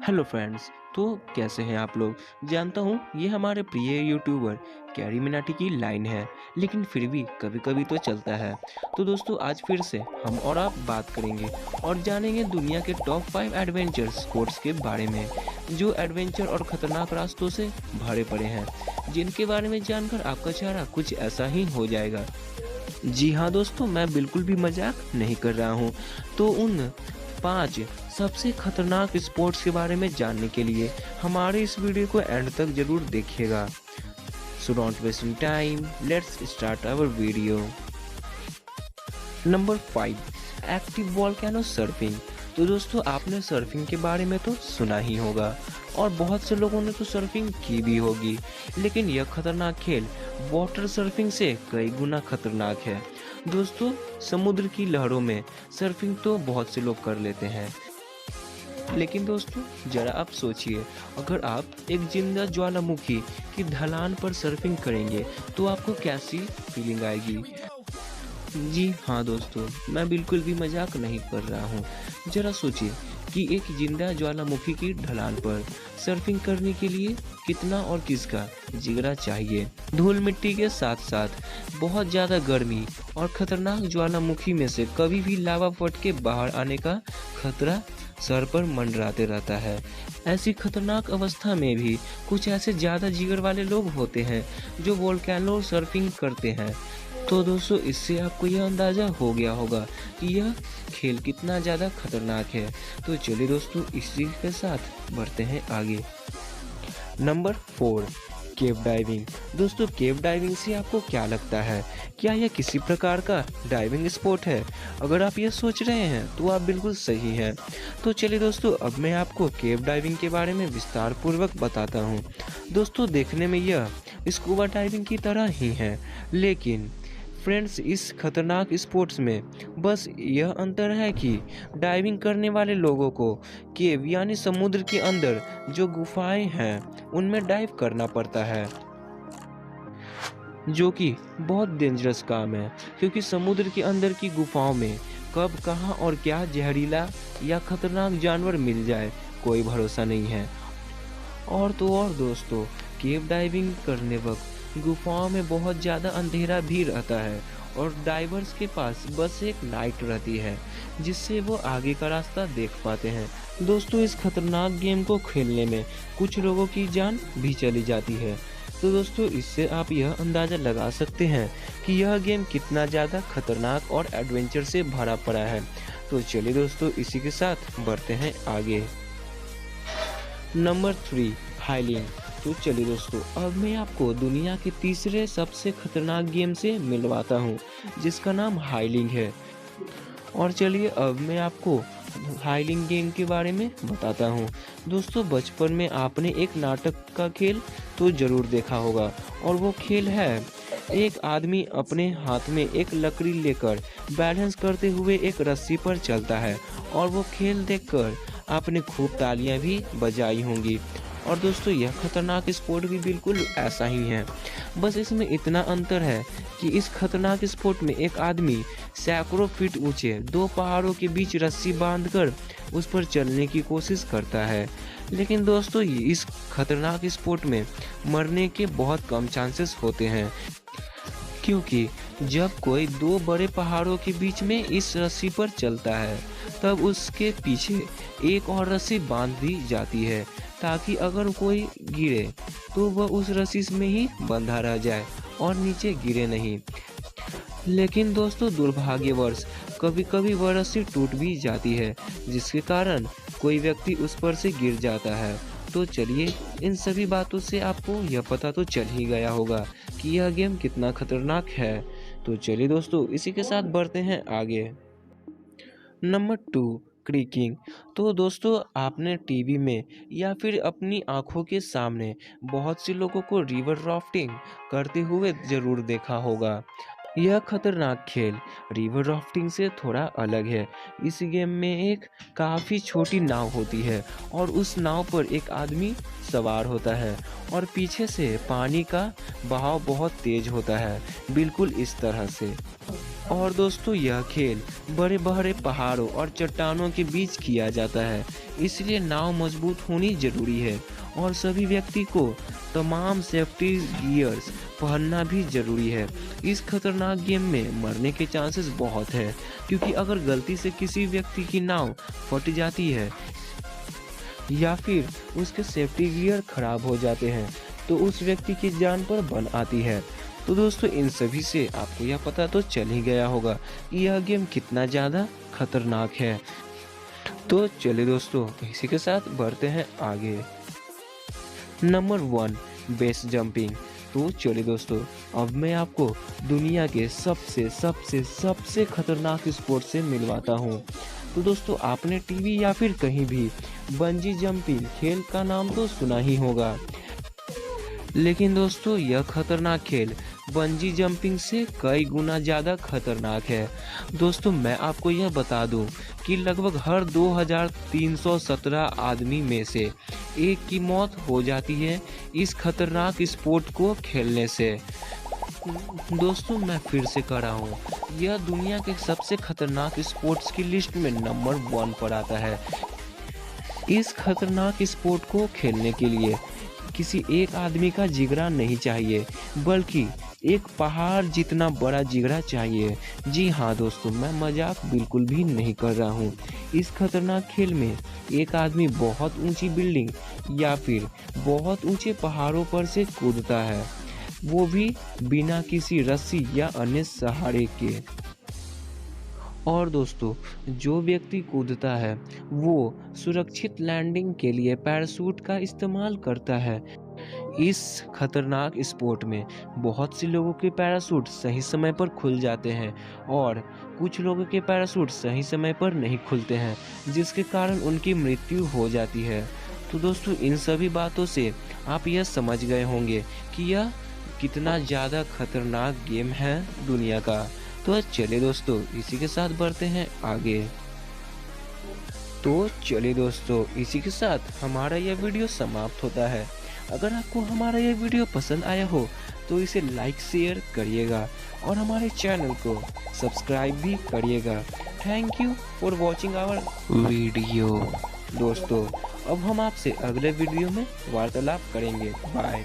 Hello friends. तो कैसे हैं आप लोग। जानता हूँ ये हमारे प्रिय यूट्यूबर कैरी मिनाटी की लाइन है, लेकिन फिर भी कभी कभी तो चलता है। तो दोस्तों आज फिर से हम और आप बात करेंगे और जानेंगे दुनिया के टॉप 5 एडवेंचर स्पोर्ट्स के बारे में, जो एडवेंचर और खतरनाक रास्तों से भरे पड़े हैं, जिनके बारे में जानकर आपका चेहरा कुछ ऐसा ही हो जाएगा। जी हाँ दोस्तों, मैं बिल्कुल भी मजाक नहीं कर रहा हूँ। तो उन 5 सबसे खतरनाक स्पोर्ट्स के बारे में जानने के लिए हमारे इस वीडियो को एंड तक जरूर देखिएगा। So don't waste time, let's start our video. Number 5, active volcano surfing. तो दोस्तों आपने सर्फिंग के बारे में तो सुना ही होगा और बहुत से लोगों ने तो सर्फिंग की भी होगी, लेकिन यह खतरनाक खेल वाटर सर्फिंग से कई गुना खतरनाक है। दोस्तों समुद्र की लहरों में सर्फिंग तो बहुत से लोग कर लेते हैं, लेकिन दोस्तों जरा आप सोचिए, अगर आप एक जिंदा ज्वालामुखी की ढलान पर सर्फिंग करेंगे तो आपको कैसी फीलिंग आएगी। जी हाँ दोस्तों, मैं बिल्कुल भी मजाक नहीं कर रहा हूँ। जरा सोचिए कि एक जिंदा ज्वालामुखी की ढलान पर सर्फिंग करने के लिए कितना और किसका जिगरा चाहिए। धूल मिट्टी के साथ साथ बहुत ज़्यादा गर्मी और खतरनाक ज्वालामुखी में से कभी भी लावा फट के बाहर आने का खतरा सर पर मंडराते रहता है। ऐसी खतरनाक अवस्था में भी कुछ ऐसे ज़्यादा जिगर वाले लोग होते हैं जो वोल्केनो सर्फिंग करते हैं। तो दोस्तों इससे आपको यह अंदाज़ा हो गया होगा कि यह खेल कितना ज़्यादा खतरनाक है। तो चलिए दोस्तों इसी के साथ बढ़ते हैं आगे। नंबर 4, केव डाइविंग। दोस्तों केव डाइविंग से आपको क्या लगता है, क्या यह किसी प्रकार का डाइविंग स्पोर्ट है? अगर आप ये सोच रहे हैं तो आप बिल्कुल सही हैं। तो चलिए दोस्तों अब मैं आपको केव डाइविंग के बारे में विस्तार पूर्वक बताता हूँ। दोस्तों देखने में यह स्कूबा डाइविंग की तरह ही है, लेकिन फ्रेंड्स इस खतरनाक स्पोर्ट्स में बस यह अंतर है कि डाइविंग करने वाले लोगों को केव यानी समुद्र के अंदर जो गुफाएं हैं उनमें डाइव करना पड़ता है, जो कि बहुत डेंजरस काम है, क्योंकि समुद्र के अंदर की गुफाओं में कब कहां और क्या जहरीला या खतरनाक जानवर मिल जाए कोई भरोसा नहीं है। और तो और दोस्तों केव डाइविंग करने वक्त गुफाओं में बहुत ज़्यादा अंधेरा भी रहता है और डाइवर्स के पास बस एक लाइट रहती है जिससे वो आगे का रास्ता देख पाते हैं। दोस्तों इस खतरनाक गेम को खेलने में कुछ लोगों की जान भी चली जाती है। तो दोस्तों इससे आप यह अंदाज़ा लगा सकते हैं कि यह गेम कितना ज़्यादा खतरनाक और एडवेंचर से भरा पड़ा है। तो चलिए दोस्तों इसी के साथ बढ़ते हैं आगे। नंबर 3, हाइलिंग। तो चलिए दोस्तों अब मैं आपको दुनिया के तीसरे सबसे खतरनाक गेम से मिलवाता हूँ, जिसका नाम हाइलिंग है। और चलिए अब मैं आपको हाइलिंग गेम के बारे में बताता हूँ। दोस्तों बचपन में आपने एक नाटक का खेल तो ज़रूर देखा होगा, और वो खेल है एक आदमी अपने हाथ में एक लकड़ी लेकर बैलेंस करते हुए एक रस्सी पर चलता है, और वो खेल देखकर आपने खूब तालियां भी बजाई होंगी। और दोस्तों यह खतरनाक स्पोर्ट भी बिल्कुल ऐसा ही है, बस इसमें इतना अंतर है कि इस खतरनाक स्पोर्ट में एक आदमी सैकड़ों फीट ऊंचे 2 पहाड़ों के बीच रस्सी बांधकर उस पर चलने की कोशिश करता है। लेकिन दोस्तों इस खतरनाक स्पोर्ट में मरने के बहुत कम चांसेस होते हैं, क्योंकि जब कोई 2 बड़े पहाड़ों के बीच में इस रस्सी पर चलता है तब उसके पीछे एक और रस्सी बांध दी जाती है, ताकि अगर कोई गिरे तो वह उस रस्सी में ही बंधा रह जाए और नीचे गिरे नहीं। लेकिन दोस्तों दुर्भाग्यवश कभी कभी वह रस्सी टूट भी जाती है, जिसके कारण कोई व्यक्ति उस पर से गिर जाता है। तो चलिए इन सभी बातों से आपको यह पता तो चल ही गया होगा कि यह गेम कितना खतरनाक है। तो चलिए दोस्तों इसी के साथ बढ़ते हैं आगे। Number 2, creaking. तो दोस्तों आपने टीवी में या फिर अपनी आंखों के सामने बहुत से लोगों को रिवर राफ्टिंग करते हुए ज़रूर देखा होगा। यह खतरनाक खेल रिवर राफ्टिंग से थोड़ा अलग है। इस गेम में एक काफ़ी छोटी नाव होती है और उस नाव पर एक आदमी सवार होता है और पीछे से पानी का बहाव बहुत तेज होता है, बिल्कुल इस तरह से। और दोस्तों यह खेल बड़े बड़े पहाड़ों और चट्टानों के बीच किया जाता है, इसलिए नाव मजबूत होनी जरूरी है और सभी व्यक्ति को तमाम सेफ्टी गियर्स पहनना भी जरूरी है। इस खतरनाक गेम में मरने के चांसेस बहुत है, क्योंकि अगर गलती से किसी व्यक्ति की नाव फट जाती है या फिर उसके सेफ्टी गियर खराब हो जाते हैं तो उस व्यक्ति की जान पर बन आती है। तो दोस्तों इन सभी से आपको यह पता तो चल ही गया होगा कि यह गेम कितना ज़्यादा खतरनाक है। तो चलिए दोस्तों इसी के साथ बढ़ते हैं आगे। Number 1, base jumping. तो चलिए दोस्तों अब मैं आपको दुनिया के सबसे खतरनाक स्पोर्ट से मिलवाता हूँ। तो दोस्तों आपने टीवी या फिर कहीं भी बंजी जंपिंग खेल का नाम तो सुना ही होगा, लेकिन दोस्तों यह खतरनाक खेल बंजी जंपिंग से कई गुना ज़्यादा खतरनाक है। दोस्तों मैं आपको यह बता दूं कि लगभग हर 2317 आदमी में से एक की मौत हो जाती है इस खतरनाक स्पोर्ट को खेलने से। दोस्तों मैं फिर से कह रहा हूँ, यह दुनिया के सबसे खतरनाक स्पोर्ट्स की लिस्ट में नंबर 1 पर आता है। इस खतरनाक स्पोर्ट को खेलने के लिए किसी एक आदमी का जिगरा नहीं चाहिए, बल्कि एक पहाड़ जितना बड़ा जिगरा चाहिए। जी हाँ दोस्तों, मैं मजाक बिल्कुल भी नहीं कर रहा हूँ। इस खतरनाक खेल में एक आदमी बहुत ऊंची बिल्डिंग या फिर बहुत ऊंचे पहाड़ों पर से कूदता है, वो भी बिना किसी रस्सी या अन्य सहारे के। और दोस्तों जो व्यक्ति कूदता है वो सुरक्षित लैंडिंग के लिए पैराशूट का इस्तेमाल करता है। इस खतरनाक स्पोर्ट में बहुत से लोगों के पैराशूट सही समय पर खुल जाते हैं और कुछ लोगों के पैराशूट सही समय पर नहीं खुलते हैं, जिसके कारण उनकी मृत्यु हो जाती है। तो दोस्तों इन सभी बातों से आप यह समझ गए होंगे कि यह कितना ज़्यादा खतरनाक गेम है दुनिया का। तो चलिए दोस्तों इसी के साथ बढ़ते हैं आगे। तो चलिए दोस्तों इसी के साथ हमारा यह वीडियो समाप्त होता है। अगर आपको हमारा यह वीडियो पसंद आया हो तो इसे लाइक शेयर करिएगा और हमारे चैनल को सब्सक्राइब भी करिएगा। Thank you for watching our video. दोस्तों अब हम आपसे अगले वीडियो में वार्तालाप करेंगे। बाय।